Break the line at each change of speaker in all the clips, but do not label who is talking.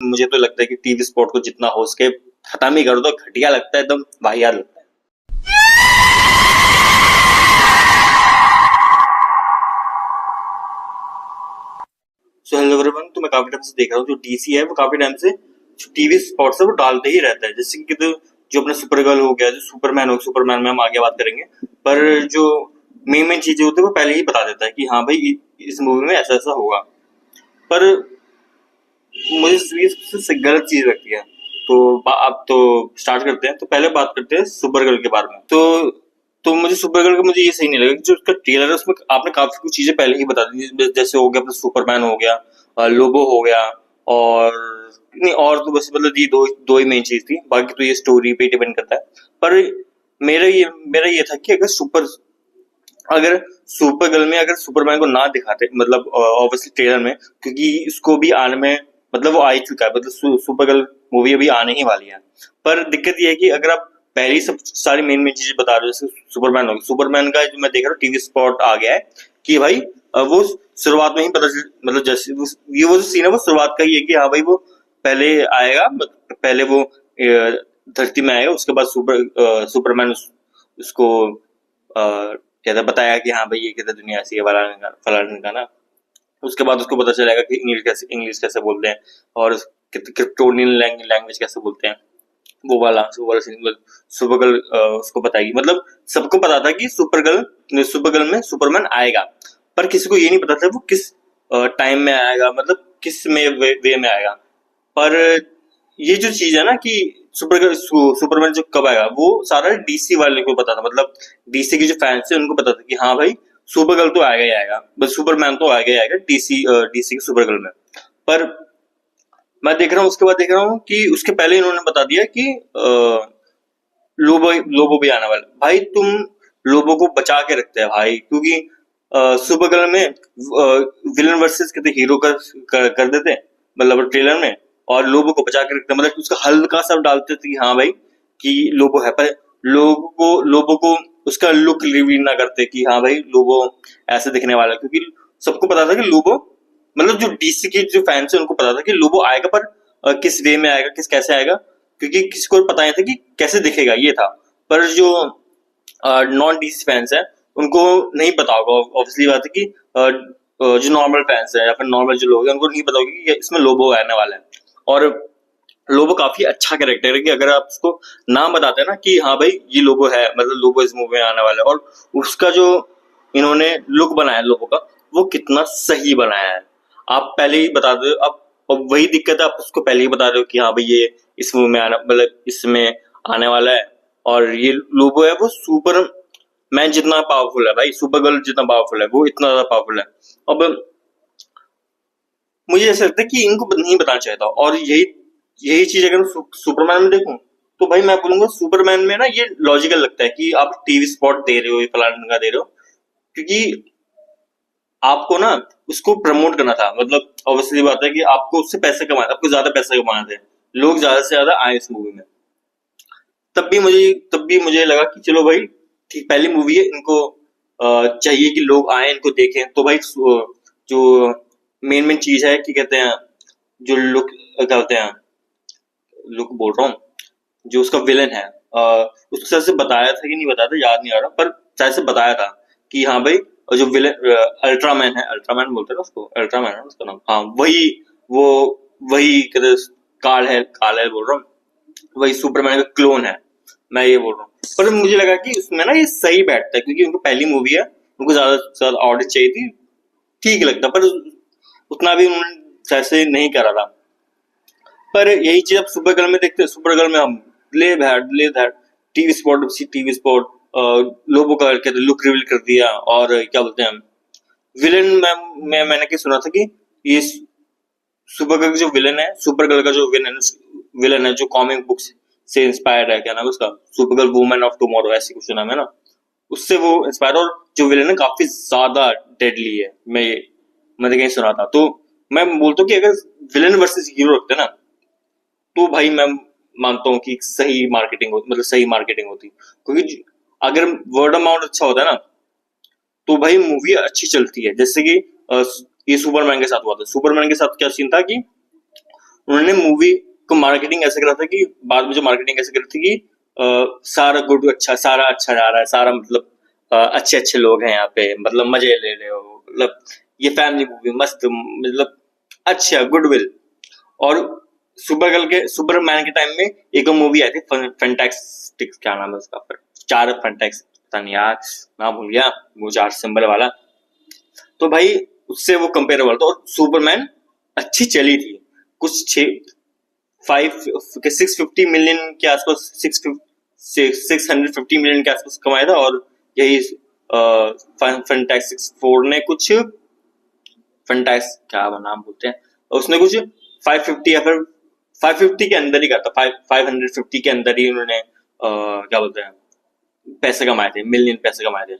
मुझे तो लगता है कि टीवी स्पॉट को जितना हो सके खत्म ही कर दो, घटिया लगता है, एकदम वाहियात लगता है। सो हेलो एवरीवन, तो मैं काफी टाइम से देख रहा हूँ जो डीसी है वो काफी टाइम से टीवी स्पॉट्स है वो डालते ही रहता है। जैसे कि जो अपना सुपर गर्ल हो गया, जो सुपरमैन हो, सुपरमैन में हम आगे बात करेंगे, पर जो मेन चीजें होती है वो पहले ही बता देता है कि हाँ भाई इस मूवी में ऐसा ऐसा होगा। पर मुझे ये सबसे गलत चीज लगती है। तो अब तो स्टार्ट करते हैं। तो पहले बात करते हैं सुपर गर्ल के बारे में। तो मुझे सुपर गर्ल का मुझे ये सही नहीं लगा कि जो उसका ट्रेलर है उसमें आपने काफी कुछ चीजें पहले ही बता दी। जैसे हो गया अपना सुपरमैन हो गया, लोबो हो गया, और नहीं और तो बस मतलब ये दो ही मेन चीज थी। बाकी तो ये स्टोरी पे डिपेंड करता है। पर मेरा ये था कि अगर सुपर गर्ल में अगर सुपरमैन को ना दिखाते, मतलब ऑब्वियसली ट्रेलर में, क्योंकि इसको भी आने में मतलब वो आ ही चुका है, मतलब सुपर गर्ल मूवी अभी आने ही वाली है। पर दिक्कत ये है कि अगर आप पहले ही सब सारी मेन चीजें बता रहे हो, जैसे सुपरमैन होगी, सुपरमैन का जो मैं देख रहा हूँ टीवी स्पॉट आ गया है कि भाई वो शुरुआत में ही मतलब जैसे ये वो जो सीन है वो शुरुआत का ही है कि हाँ भाई वो पहले आएगा, पहले वो धरती में आएगा, उसके बाद सुपरमैन उसको कहता बताया कि हाँ भाई ये कहता दुनिया ऐसी है फलाने का ना। उसके बाद उसको पता चलेगा कि इंग्लिश कैसे बोलते हैं और क्रिप्टोनियन लैंग्वेज कैसे बोलते हैं। वो वाला सीन सुपर गर्ल उसको बताएगी। मतलब सबको पता था कि सुपर गर्ल में सुपरमैन आएगा, पर किसी को ये नहीं पता था वो किस टाइम में आएगा, मतलब किस में वे में आएगा। पर ये जो चीज है ना कि सुपरमैन जो कब आएगा वो सारा डीसी वाले को पता था। मतलब डीसी के जो फैंस थे उनको पता था कि हाँ भाई सुपर गर्ल तो आएगा ही आएगा, बस सुपरमैन तो आएगा ही आएगा डीसी के सुपर गर्ल में। पर मैं देख रहा हूँ, उसके बाद देख रहा हूँ कि उसके पहले इन्होंने बता दिया कि लोबो भी आने वाला है। भाई तुम लोबो को बचा के रखते हैं भाई, क्योंकि सुपर गर्ल में विलन वर्सेस कहते हीरो कर देते, मतलब ट्रेलर में, और लोबो को बचा के रखते, मतलब उसका हल्का सा डालते थे कि हाँ भाई कि लोबो है, पर लोबो को उसका लुक रिवील ना करते कि हाँ भाई लोबो ऐसे दिखने वाला है। क्योंकि सबको पता था कि लोबो, मतलब जो डीसी के जो फैंस है उनको पता था कि लोबो आएगा, पर किस वे में आएगा, कैसे आएगा, क्योंकि किसी को पता नहीं था कि कैसे दिखेगा, ये था। पर जो नॉन डीसी फैंस है उनको नहीं पता होगा, ऑब्वियसली बात है कि जो नॉर्मल फैंस है या फिर नॉर्मल जो लोग हैं उनको नहीं पता होगा कि इसमें लोबो आने वाला है। और लोबो काफी अच्छा कैरेक्टर है कि अगर आप उसको नाम बताते हैं ना कि हाँ भाई ये लोबो है, मतलब लोबो इस मूवी में आने वाला है, और उसका जो इन्होंने लुक बनाया लोबो का वो कितना सही बनाया है। आप पहले ही बता दो। अब वही दिक्कत है, आप उसको पहले ही बता रहे हो कि हाँ भाई ये इस मूवी में आना, मतलब इसमें आने वाला है, और ये लोबो है वो सुपर मैन जितना पावरफुल है भाई, सुपर गर्ल जितना पावरफुल है वो इतना ज्यादा पावरफुल है। अब मुझे ऐसा लगता है कि इनको नहीं बताना चाहिए था। और यही चीज अगर मैं सुपरमैन में देखूं तो भाई मैं बोलूंगा सुपरमैन में ना ये लॉजिकल लगता है कि आप टीवी स्पॉट दे रहे हो, ये फलाना का दे रहे हो, क्योंकि आपको ना उसको प्रमोट करना था। मतलब ऑब्वियसली बात है कि आपको उससे पैसे कमाने, आपको ज्यादा पैसे कमाने थे, लोग ज्यादा से ज्यादा आए इस मूवी में। तब भी मुझे लगा कि चलो भाई ठीक, पहली मूवी है, इनको चाहिए कि लोग आए इनको देखें। तो भाई जो मेन चीज है कि कहते हैं जो लुक, क्या होते हैं, लुक बोल रहा हूँ, जो उसका विलन है, उसको शायद से बताया था कि नहीं बताया था याद नहीं आ रहा, पर शायद से बताया था कि हाँ भाई जो विलन अल्ट्रामैन है, अल्ट्रामैन बोलते हैं ना उसको, अल्ट्रामैन है ना उसका नाम, हाँ वही, वो वही कहते काल है बोल रहा हूँ, वही सुपरमैन का क्लोन है, मैं ये बोल रहा हूँ। पर मुझे लगा कि उसमें ना ये सही बैठता है क्योंकि उनको पहली मूवी है, उनको ज्यादा से ज्यादा ऑडियंस चाहिए थी, ठीक लगता, पर उतना भी उन्होंने जैसे नहीं करा था। पर यही चीज अब सुपर गर्ल में देखते हैं। सुपर गर्ल में हम ले दैट टीवी स्पॉट लोगों का कहते लुक रिवील कर दिया, और क्या बोलते हैं विलन में मैंने क्या सुना था कि ये सुपर गर्ल का जो विलन है, सुपर गर्ल का जो विलन है जो कॉमिक बुक्स से इंस्पायर्ड है, क्या नाम है उसका, super girl women of tomorrow, ऐसी कुछ नाम है ना, उससे वो इंस्पायर। और जो विलन है काफी ज्यादा डेडली है, मैंने कहीं सुना था। तो मैं बोलता हूँ कि अगर विलन वर्सेस हीरो रखते ना तो भाई मैं मानता हूँ कि सही मार्केटिंग होती, मतलब सही मार्केटिंग होती, क्योंकि अगर वर्ड अमाउंट अच्छा होता है ना तो भाई मूवी अच्छी चलती है। जैसे कि ये सुपरमैन के साथ हुआ था। सुपरमैन के साथ क्या सीन था कि उन्होंने मूवी को मार्केटिंग ऐसे करा था कि बाद में जो मार्केटिंग ऐसे करी थी कि सारा गुड अच्छा, सारा अच्छा जा रहा है, सारा मतलब अच्छे अच्छे लोग हैं यहाँ पे, मतलब मजे ले रहे हो, मतलब ये फैमिली मूवी मस्त, मतलब अच्छा गुडविल। और सुपरमैन के टाइम में एक मूवी आई थी फैंटास्टिक, क्या नाम है उसका, फिर चार फैंटास्टिक, पता नहीं यार नाम भूल गया, वो चार सिंबल वाला। तो भाई उससे वो कंपेरेबल था, और सुपरमैन अच्छी चली थी, कुछ 650 मिलियन के आसपास, 650 मिलियन के आसपास कमाया था। और यही फैंटास्टिक फोर ने कुछ, फैंटास्टिक क्या नाम बोलते हैं, उसने कुछ 550 या फिर 550 के अंदर ही करता, 550 के अंदर ही उन्होंने क्या बोलते हैं पैसे कमाए थे, मिलियन पैसे कमाए थे।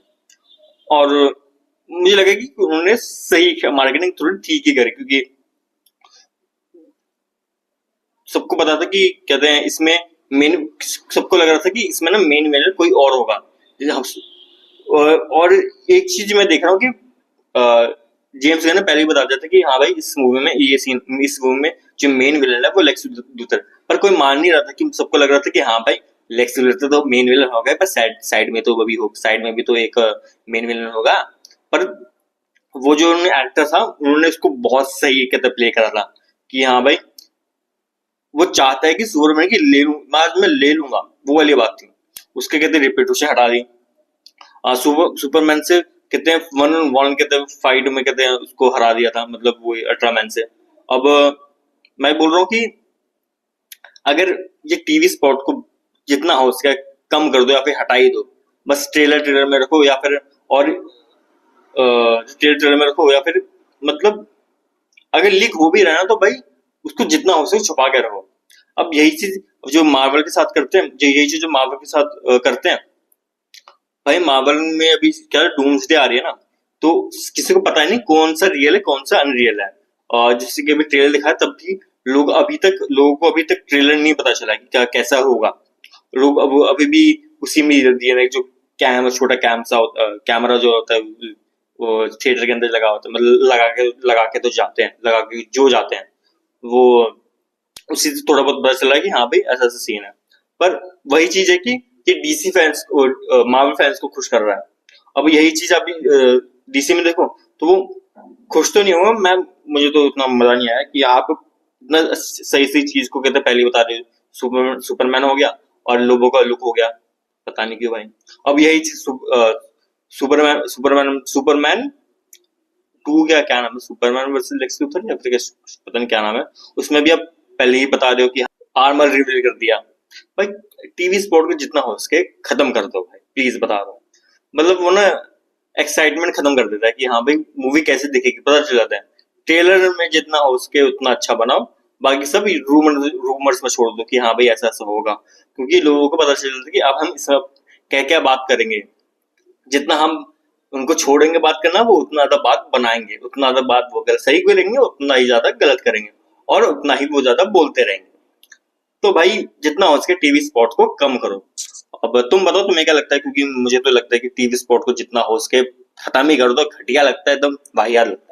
और मुझे लगा कि उन्होंने सही मार्केटिंग थोड़ी ठीक ही करी, क्योंकि सबको पता था कि कहते हैं इसमें मेन, सबको लग रहा था कि इसमें ना मेन विलन कोई और होगा। जैसे और एक चीज मैं देख रहा हूँ कि जेम्स गन ने पहले ही बता दिया था कि हाँ भाई इस मूवी में ये सीन, इस मूवी में जो मेन विलन है वो लेक्स लूथर, पर कोई मान नहीं रहा था, कि सबको लग रहा था कि हाँ भाई लेक्स लूथर तो मेन विलन हो गया, पर साइड में तो अभी हो, साइड में भी तो एक मेन विलन होगा। पर वो जो उन्होंने एक्टर था, उन्होंने उसको बहुत सही कहते प्ले करा था, कि हाँ भाई वो चाहता है कि सुपरमैन की ले लूं, आज मैं ले लूंगा, वो वाली बात थी। उसके कहते रेपुटेशन हटा दी, सुपरमैन से कहते हैं 1-on-1 कहते हैं फाइट में कहते हैं उसको हरा दिया था, मतलब वो अल्ट्रामैन से। अब मैं बोल रहा हूँ कि अगर ये टीवी स्पॉट को जितना हो सके कम कर दो, या फिर हटा ही दो, बस ट्रेलर में रखो, या फिर और ट्रेलर में रखो, या फिर मतलब अगर लीक हो भी रहा है ना, तो भाई उसको जितना हो सके छुपा के रखो। अब यही चीज जो मार्वल के साथ करते हैं, जो यही चीज जो मार्वल के साथ करते हैं, भाई मार्वल में अभी क्या डूम्सडे आ रही है ना, तो किसी को पता ही नहीं कौन सा रियल है कौन सा अनरियल है। और जैसे कि अभी ट्रेलर दिखाया, तब भी लोगों को अभी तक ट्रेलर नहीं पता चला कि क्या कैसा होगा। लोग अब अभी भी उसी में ही दिए हैं, जो छोटा कैमरा जो होता है वो थिएटर के अंदर लगा होता है, मतलब लगा के तो जाते हैं, लगा के जो जाते हैं वो उसी से थोड़ा बहुत पता चला कि हाँ भाई ऐसा ऐसा सीन है। पर वही चीज है कि ये डीसी फैंस को, मार्वल फैंस को खुश कर रहा है। अब यही चीज अभी डीसी में देखो, तो वो खुश तो नहीं होगा, मुझे तो उतना मजा नहीं आया कि आप इतना सही सही चीज को कहते पहले बता रहे हो। सुपरमैन हो गया और लोगों का लुक हो गया, पता नहीं क्यों भाई। अब यही चीज सुपरमैन 2, क्या नाम है, सुपरमैन वर्सेस लेक्स लूथर या फिर पता नहीं क्या नाम है, उसमें भी आप पहले ही बता रहे हो कि आर्मर रिवील कर दिया। भाई टीवी स्पोर्ट को जितना हो सके खत्म कर दो भाई, प्लीज बता दो। मतलब वो ना एक्साइटमेंट खत्म कर देता है कि हाँ भाई मूवी कैसे दिखेगी पता चल जाता है। ट्रेलर में जितना हो सके उतना अच्छा बनाओ, बाकी सब रूमर्स में छोड़ दो कि हाँ भाई ऐसा ऐसा होगा, क्योंकि लोगों को पता चल जाता है कि अब हम इसमें क्या क्या बात करेंगे। जितना हम उनको छोड़ेंगे बात करना, वो उतना ज्यादा बात बनाएंगे, उतना ज्यादा बात वो गलत सही करेंगे, उतना ही ज्यादा गलत करेंगे, और उतना ही वो ज्यादा बोलते रहेंगे। तो भाई जितना हो सके टीवी स्पॉट को कम करो। अब तुम बताओ तुम्हें क्या लगता है, क्योंकि मुझे तो लगता है कि टीवी स्पॉट को जितना हो सके खत्म ही कर दो, घटिया लगता है एकदम वाहियात लगता है।